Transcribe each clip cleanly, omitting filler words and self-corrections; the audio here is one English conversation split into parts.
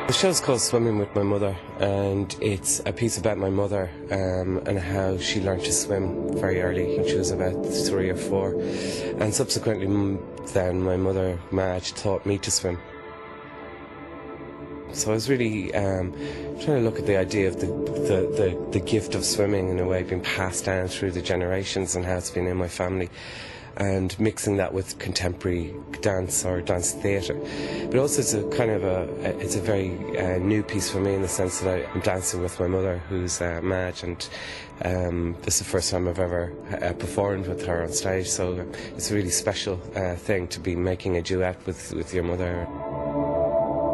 The show's called Swimming with My Mother, and it's a piece about my mother and how she learned to swim very early when she was about 3 or 4, and subsequently then my mother Madge taught me to swim. So I was really trying to look at the idea of the gift of swimming in a way being passed down through the generations and how it's been in my family, and mixing that with contemporary dance or dance theatre. But also it's a kind of it's a very new piece for me in the sense that I'm dancing with my mother, who's Madge, and this is the first time I've ever performed with her on stage, so it's a really special thing to be making a duet with your mother.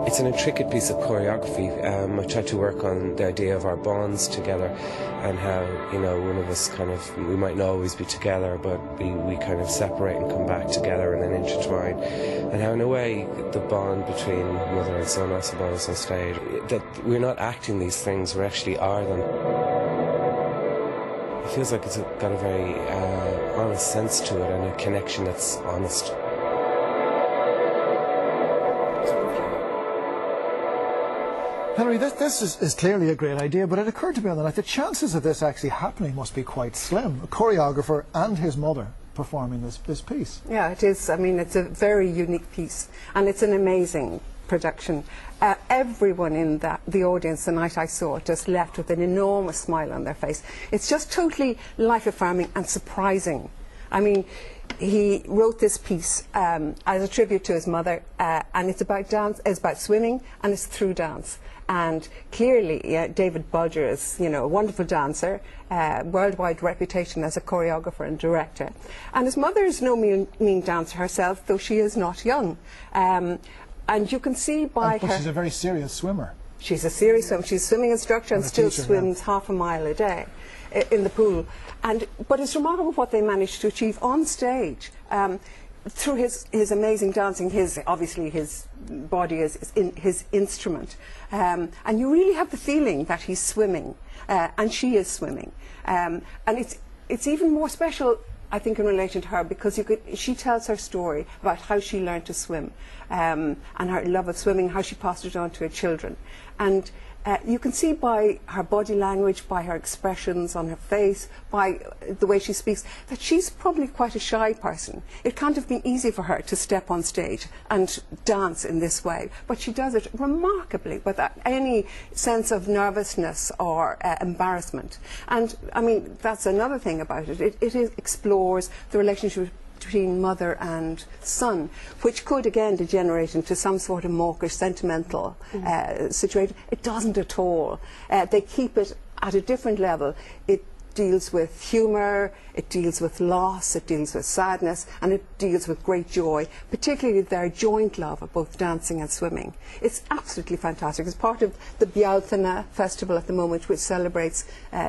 It's an intricate piece of choreography. I tried to work on the idea of our bonds together and how, you know, one of us kind of, we might not always be together, but we kind of separate and come back together and then intertwine. And how, in a way, the bond between mother and son also bonds on stage. That we're not acting these things, we actually are them. It feels like it's got a very honest sense to it and a connection that's honest. Hilary, this is clearly a great idea, but it occurred to me on the night the chances of this actually happening must be quite slim. A choreographer and his mother performing this piece. Yeah, it is. I mean, it's a very unique piece, and it's an amazing production. Everyone in the audience the night I saw it just left with an enormous smile on their face. It's just totally life-affirming and surprising. I mean, he wrote this piece as a tribute to his mother, and it's about dance, it's about swimming, and it's through dance. And clearly, David Bolger is, you know, a wonderful dancer, worldwide reputation as a choreographer and director. And his mother is no mean dancer herself, though she is not young. And you can see by her... But she's a very serious swimmer. She's a serious swimmer. She's a swimming instructor and still swims half a mile a day in the pool. But it's remarkable what they managed to achieve on stage. Through his amazing dancing, obviously his body is his instrument, and you really have the feeling that he's swimming, and she is swimming, and it's even more special, I think, in relation to her, because she tells her story about how she learned to swim, and her love of swimming, how she passed it on to her children, and you can see by her body language, by her expressions on her face, by the way she speaks, that she's probably quite a shy person. It can't have been easy for her to step on stage and dance in this way, but she does it remarkably without any sense of nervousness or embarrassment. And I mean, that's another thing about it. It explores the relationship between mother and son, which could again degenerate into some sort of mawkish, sentimental situation. It doesn't at all. They keep it at a different level. It deals with humour, it deals with loss, it deals with sadness, and it deals with great joy, particularly their joint love of both dancing and swimming. It's absolutely fantastic. It's part of the Bealtaine festival at the moment, which celebrates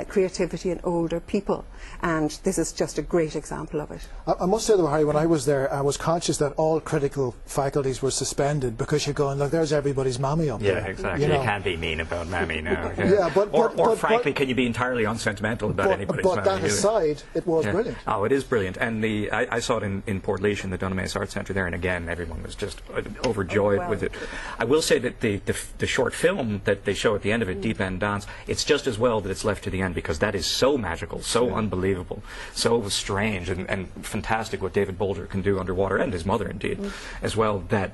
creativity in older people, and this is just a great example of it. I must say though, Harry, when I was there, I was conscious that all critical faculties were suspended, because you're going, look, there's everybody's mammy up there. Yeah, exactly. You can't be mean about mammy now. Yeah, or frankly, can you be entirely unsentimental about anybody's mammy? But that aside, it was brilliant. Oh, it is brilliant. And I saw it in Portlaoise in the Dunamace Arts Centre there, and again, everyone was just overjoyed with it. I will say that the short film that they show at the end of it, Deep End Dance, it's just as well that it's left to the end, because that is so magical, so unbelievable, so strange and fantastic what David Bolger can do underwater, and his mother indeed as well, that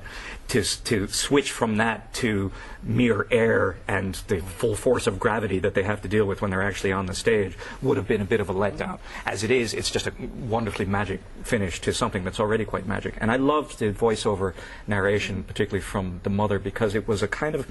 to switch from that to mere air and the full force of gravity that they have to deal with when they're actually on the stage would have been a bit of a letdown. As it is, it's just a wonderfully magic finish to something that's already quite magic. And I loved the voiceover narration, particularly from the mother, because it was a kind of,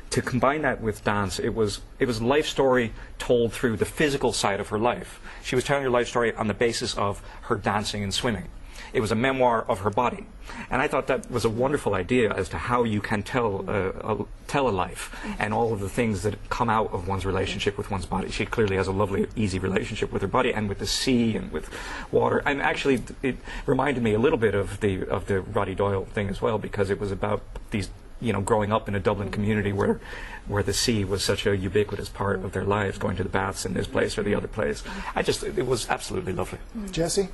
to combine that with dance, it was a life story told through the physical side of her life. She was telling her life story on the basis of her dancing and swimming. It was a memoir of her body. And I thought that was a wonderful idea as to how you can tell a life and all of the things that come out of one's relationship with one's body. She clearly has a lovely, easy relationship with her body and with the sea and with water. And actually, it reminded me a little bit of the Roddy Doyle thing as well, because it was about these, you know, growing up in a Dublin community where the sea was such a ubiquitous part of their lives, going to the baths in this place or the other place. It was absolutely lovely. Jessie?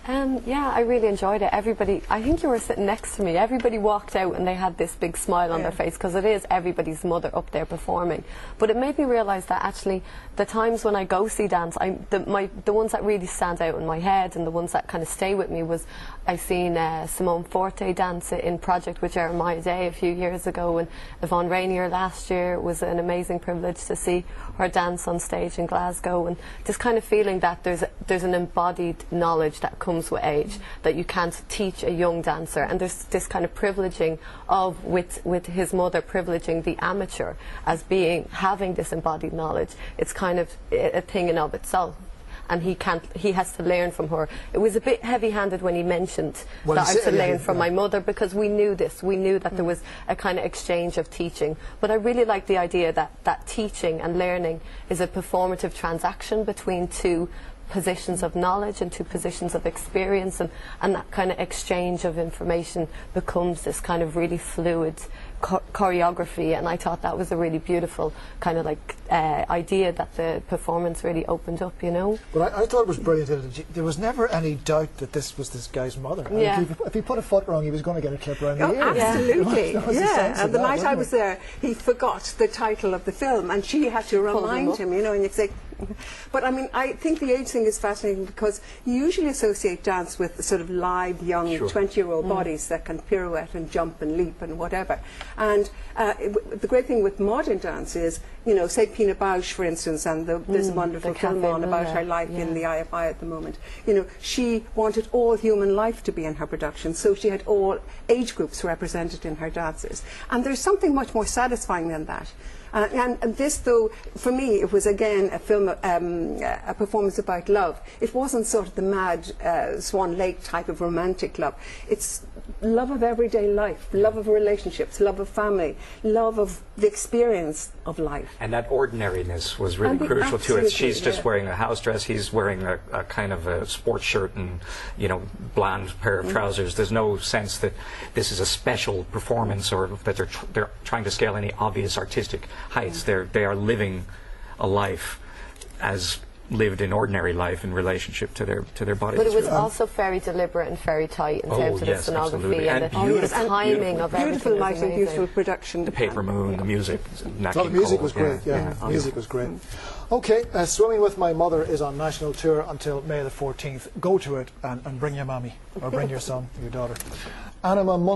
Yeah, I really enjoyed it. Everybody, I think you were sitting next to me, everybody walked out and they had this big smile on their face, because it is everybody's mother up there performing. But it made me realise that actually the times when I go see dance, the ones that really stand out in my head and the ones that kind of stay with me was, I seen Simone Forte dance in Project with Jeremiah Day a few years ago, and Yvonne Rainier last year. It was an amazing privilege to see her dance on stage in Glasgow, and just kind of feeling that there's an embodied knowledge that comes with age that you can't teach a young dancer, and there's this kind of privileging of with his mother privileging the amateur as having this embodied knowledge. It's kind of a thing in of itself, and he has to learn from her. It was a bit heavy-handed when he mentioned that I have to learn from my mother, because we knew that there was a kind of exchange of teaching. But I really like the idea that teaching and learning is a performative transaction between two positions of knowledge and two positions of experience, and that kind of exchange of information becomes this kind of really fluid choreography, and I thought that was a really beautiful kind of like idea that the performance really opened up, you know. But I thought it was brilliant. There was never any doubt that this was this guy's mother. Yeah. If he put a foot wrong, he was going to get a clip around the ear. Absolutely. Yeah. And the night I was there, he forgot the title of the film, and she had to remind him, you know, and you say. But I mean, I think the age thing is fascinating, because you usually associate dance with sort of live, young, 20-year-old bodies that can pirouette and jump and leap and whatever. And the great thing with modern dance is, you know, say Pina Bausch, for instance, and there's a wonderful film on about her life in the IFI at the moment. You know, she wanted all human life to be in her production, so she had all age groups represented in her dances. And there's something much more satisfying than that. And this, though, for me, it was again a film, a performance about love. It wasn't sort of the mad Swan Lake type of romantic love. It's love of everyday life, love of relationships, love of family, love of the experience of life. And that ordinariness was really crucial to it. She's just wearing a house dress, he's wearing a kind of a sports shirt and, you know, bland pair of trousers. There's no sense that this is a special performance, or that they're trying to scale any obvious artistic heights. They are living a life as lived in ordinary life in relationship to their bodies. But it was also very deliberate and very tight in terms of the scenography and the timing of everything. Beautiful lighting, beautiful production. The paper moon, the music. The music was great. Music was great. Okay, Swimming with My Mother is on national tour until May the 14th. Go to it and bring your mommy, or bring your son, your daughter. Anima